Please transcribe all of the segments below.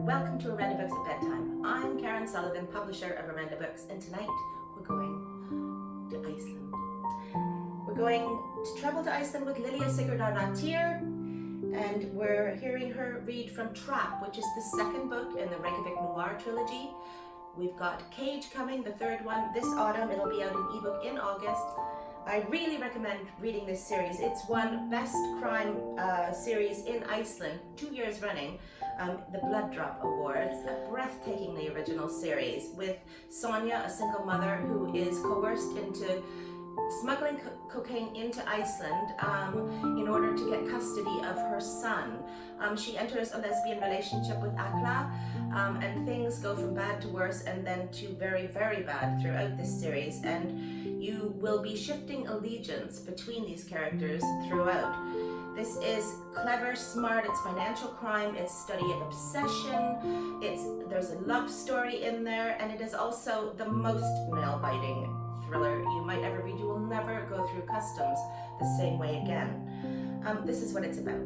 welcome to Orenda Books at Bedtime. I'm Karen Sullivan, publisher of Orenda Books, and tonight we're going to Iceland. We're going to travel to Iceland with Lilja Sigurdardóttir, and we're hearing her read from Trap, which is the second book in the Reykjavik Noir trilogy. We've got Cage coming, the third one, this autumn. It'll be out in ebook in August. I really recommend reading this series. It's won Best Crime Series in Iceland 2 years running, the Blood Drop Award. It's a breathtakingly original series with Sonia, a single mother who is coerced into smuggling cocaine into Iceland in order to get custody of her son. She enters a lesbian relationship with Akla, and things go from bad to worse and then to very, very bad throughout this series. And you will be shifting allegiance between these characters throughout. This is clever, smart, it's financial crime, it's study of obsession, there's a love story in there, and it is also the most nail-biting thriller you might ever read. You will never go through customs the same way again. This is what it's about.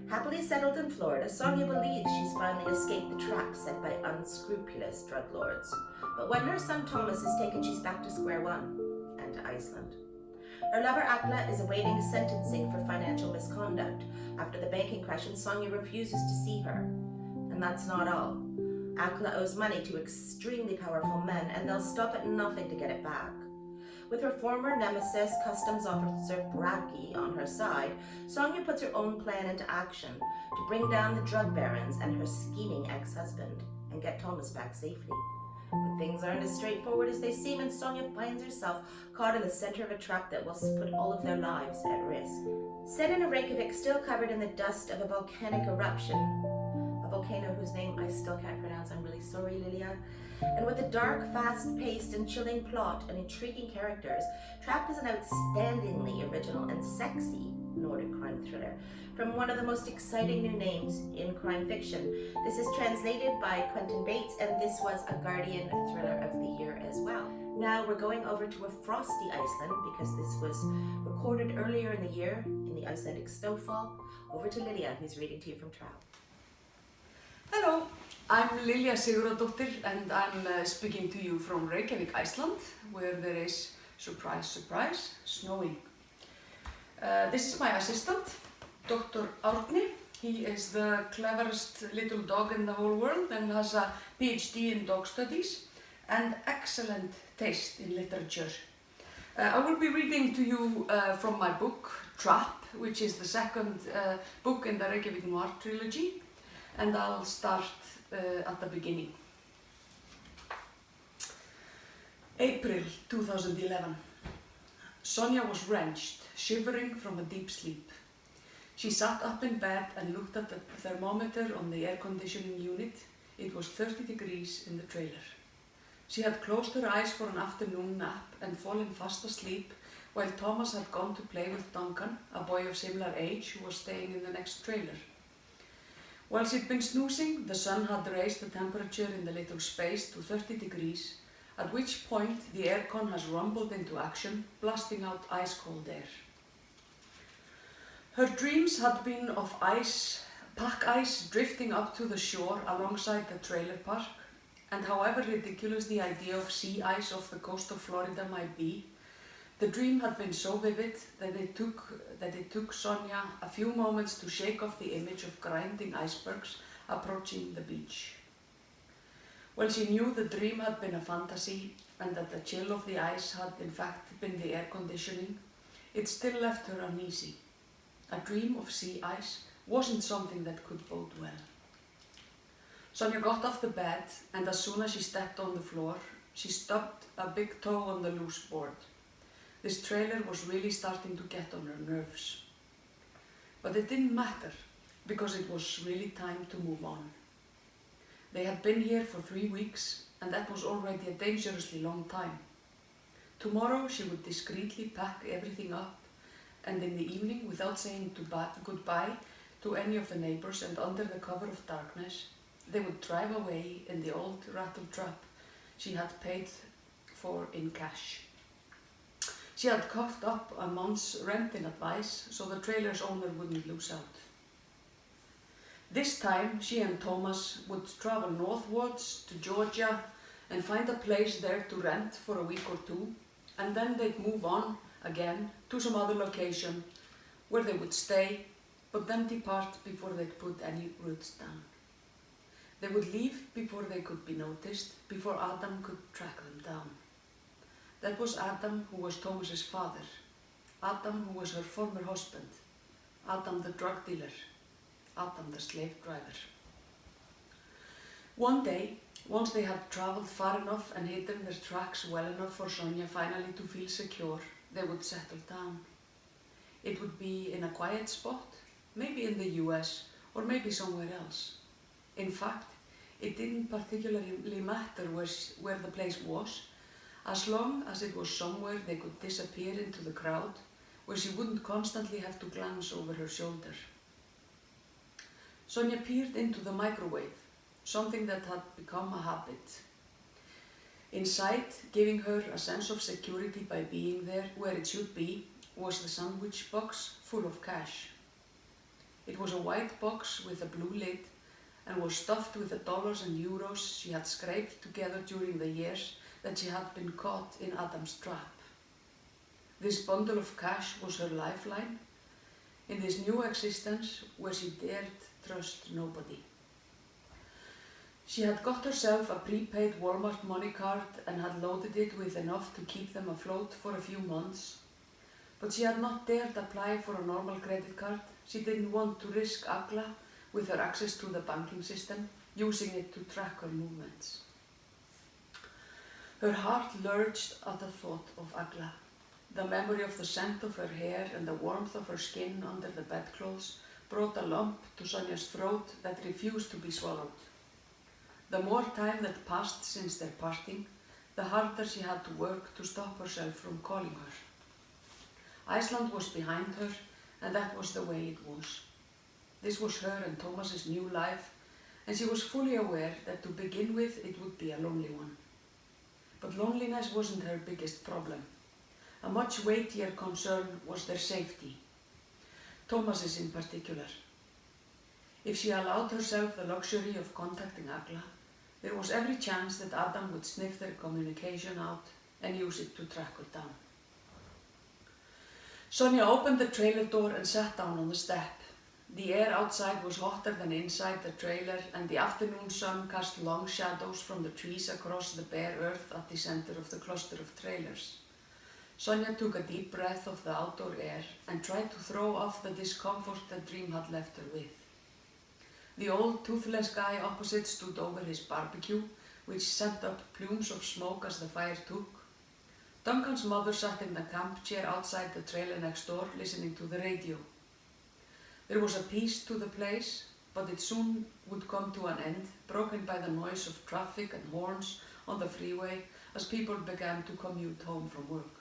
Happily settled in Florida, Sonia believes she's finally escaped the trap set by unscrupulous drug lords. But when her son Thomas is taken, she's back to square one, and to Iceland. Her lover Akla is awaiting sentencing for financial misconduct. After the banking crash, and Sonia refuses to see her. And that's not all. Akla owes money to extremely powerful men, and they'll stop at nothing to get it back. With her former nemesis, Customs Officer Bragi, on her side, Sonia puts her own plan into action to bring down the drug barons and her scheming ex-husband and get Thomas back safely. But things aren't as straightforward as they seem, and Sonia finds herself caught in the center of a trap that will put all of their lives at risk. Set in a Reykjavik still covered in the dust of a volcanic eruption, a volcano whose name I still can't pronounce, I'm really sorry, Lilja. And with a dark, fast-paced and chilling plot and intriguing characters, Trapped is an outstandingly original and sexy Nordic crime thriller from one of the most exciting new names in crime fiction. This is translated by Quentin Bates, and this was a Guardian Thriller of the Year as well. Now we're going over to a frosty Iceland because this was recorded earlier in the year in the Icelandic snowfall. Over to Lilja, who's reading to you from Trap. Hello, I'm Lilja Sigurdardóttir, and I'm speaking to you from Reykjavik, Iceland, where there is, surprise, surprise, snowing. This is my assistant, Dr. Árni. He is the cleverest little dog in the whole world and has a PhD in dog studies and excellent taste in literature. I will be reading to you from my book, Trap, which is the second book in the Reykjavik Noir trilogy. And I'll start at the beginning. April 2011. Sonia was wrenched, shivering from a deep sleep. She sat up in bed and looked at the thermometer on the air conditioning unit. It was 30 degrees in the trailer. She had closed her eyes for an afternoon nap and fallen fast asleep while Thomas had gone to play with Duncan, a boy of similar age who was staying in the next trailer. While she'd been snoozing, the sun had raised the temperature in the little space to 30 degrees, at which point the aircon has rumbled into action, blasting out ice-cold air. Her dreams had been of pack ice drifting up to the shore alongside the trailer park, and however ridiculous the idea of sea ice off the coast of Florida might be, the dream had been so vivid that it took Sonia a few moments to shake off the image of grinding icebergs approaching the beach. While she knew the dream had been a fantasy and that the chill of the ice had in fact been the air conditioning, it still left her uneasy. A dream of sea ice wasn't something that could bode well. Sonia got off the bed, and as soon as she stepped on the floor, she stubbed a big toe on the loose board. This trailer was really starting to get on her nerves. But it didn't matter, because it was really time to move on. They had been here for 3 weeks, and that was already a dangerously long time. Tomorrow she would discreetly pack everything up, and in the evening, without saying goodbye to any of the neighbors and under the cover of darkness, they would drive away in the old rattletrap she had paid for in cash. She had coughed up a month's rent in advance, so the trailer's owner wouldn't lose out. This time, she and Thomas would travel northwards to Georgia and find a place there to rent for a week or two, and then they'd move on again to some other location where they would stay, but then depart before they'd put any roots down. They would leave before they could be noticed, before Adam could track them down. That was Adam, who was Thomas's father, Adam, who was her former husband, Adam the drug dealer, Adam the slave driver. One day, once they had travelled far enough and hidden their tracks well enough for Sonia finally to feel secure, they would settle down. It would be in a quiet spot, maybe in the US or maybe somewhere else. In fact, it didn't particularly matter where the place was, as long as it was somewhere they could disappear into the crowd, where she wouldn't constantly have to glance over her shoulder. Sonia peered into the microwave, something that had become a habit. Inside, giving her a sense of security by being there where it should be, was the sandwich box full of cash. It was a white box with a blue lid and was stuffed with the dollars and euros she had scraped together during the years that she had been caught in Adam's trap. This bundle of cash was her lifeline in this new existence where she dared trust nobody. She had got herself a prepaid Walmart money card and had loaded it with enough to keep them afloat for a few months. But she had not dared apply for a normal credit card. She didn't want to risk Agla with her access to the banking system, using it to track her movements. Her heart lurched at the thought of Agla. The memory of the scent of her hair and the warmth of her skin under the bedclothes brought a lump to Sonia's throat that refused to be swallowed. The more time that passed since their parting, the harder she had to work to stop herself from calling her. Iceland was behind her, and that was the way it was. This was her and Thomas's new life, and she was fully aware that to begin with it would be a lonely one. But loneliness wasn't her biggest problem. A much weightier concern was their safety, Thomas's in particular. If she allowed herself the luxury of contacting Agla, there was every chance that Adam would sniff their communication out and use it to track her down. Sonia opened the trailer door and sat down on the step. The air outside was hotter than inside the trailer, and the afternoon sun cast long shadows from the trees across the bare earth at the center of the cluster of trailers. Sonia took a deep breath of the outdoor air and tried to throw off the discomfort the dream had left her with. The old toothless guy opposite stood over his barbecue, which sent up plumes of smoke as the fire took. Duncan's mother sat in the camp chair outside the trailer next door, listening to the radio. There was a peace to the place, but it soon would come to an end, broken by the noise of traffic and horns on the freeway as people began to commute home from work.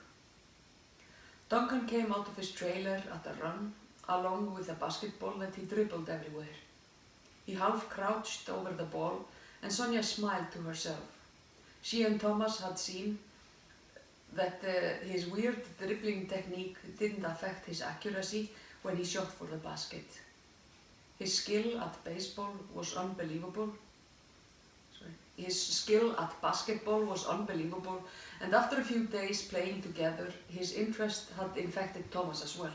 Duncan came out of his trailer at a run, along with a basketball that he dribbled everywhere. He half crouched over the ball, and Sonia smiled to herself. She and Thomas had seen that his weird dribbling technique didn't affect his accuracy when he shot for the basket. His skill at baseball was unbelievable. His skill at basketball was unbelievable, and after a few days playing together, his interest had infected Thomas as well.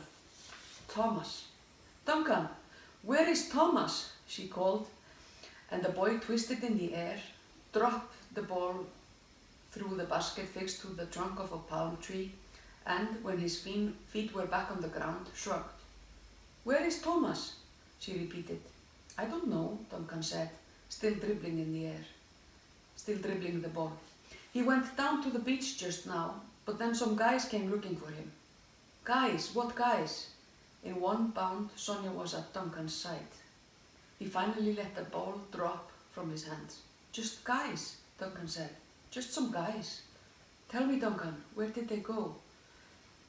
Thomas. Duncan, where is Thomas? She called, and the boy twisted in the air, dropped the ball through the basket fixed to the trunk of a palm tree, and when his feet were back on the ground, shrugged. Where is Thomas? She repeated. I don't know, Duncan said, still dribbling in the air, still dribbling the ball. He went down to the beach just now, but then some guys came looking for him. Guys? What guys? In one bound, Sonia was at Duncan's side. He finally let the ball drop from his hands. Just guys, Duncan said. Just some guys. Tell me, Duncan, where did they go?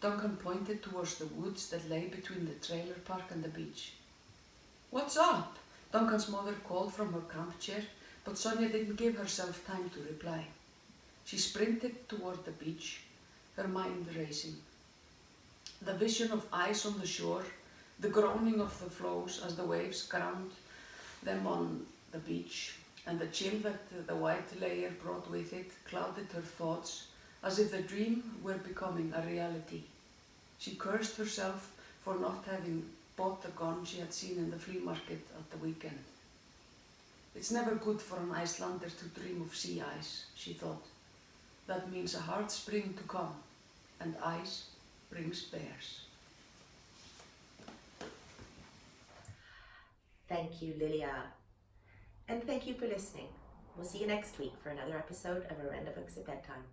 Duncan pointed towards the woods that lay between the trailer park and the beach. What's up? Duncan's mother called from her camp chair, but Sonia didn't give herself time to reply. She sprinted toward the beach, her mind racing. The vision of ice on the shore, the groaning of the floes as the waves ground them on the beach, and the chill that the white layer brought with it clouded her thoughts as if the dream were becoming a reality. She cursed herself for not having bought the gun she had seen in the flea market at the weekend. It's never good for an Icelander to dream of sea ice, she thought. That means a hard spring to come, and ice brings bears. Thank you, Lilia. And thank you for listening. We'll see you next week for another episode of Orenda Books at Bedtime.